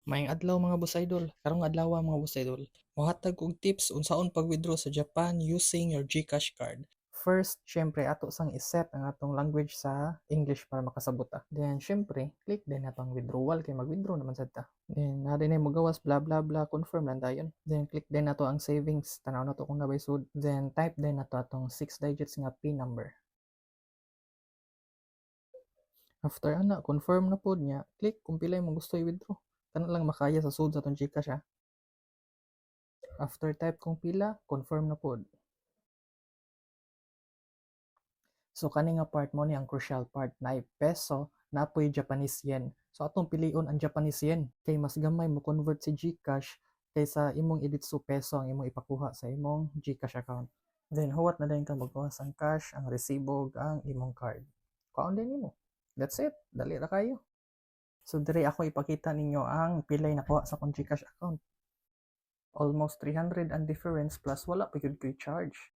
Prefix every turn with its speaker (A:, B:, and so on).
A: Maayong adlaw mga boss idol. Karong adlaw mga boss idol. Mohatag og tips unsaon pag-withdraw sa Japan using your GCash card. First, syempre ato sang iset ang atong language sa English para makasabot ta. Then syempre, click din nato ang withdrawal kay mag-withdraw naman sad ta. Then na din ay magawas bla bla bla confirm lang dayon. Then click din nato ang savings, tanaw nato kung nabay sud. Then type din nato atong 6 digits nga PIN number. After ana, confirm na pod niya, click kung pila mo gusto i-withdraw. Kana lang makaya sa sud sa atong GCash ha. After type kong pila, confirm na pod. So kani nga part mo ni ang crucial part na peso na apoy Japanese yen. So atong pilion ang Japanese yen kay mas gamay mo convert si GCash kaysa imong iditso peso ang imong ipakuha sa imong GCash account. Then huwat na din ka magkuha ang cash, ang resibo, ang imong card. Kaon din nimo. That's it. Dali ra kayo. So dire ako ipakita ninyo ang pilay nakuha sa akong GCash account. Almost 300 ang difference plus wala pa yun ko'y charge.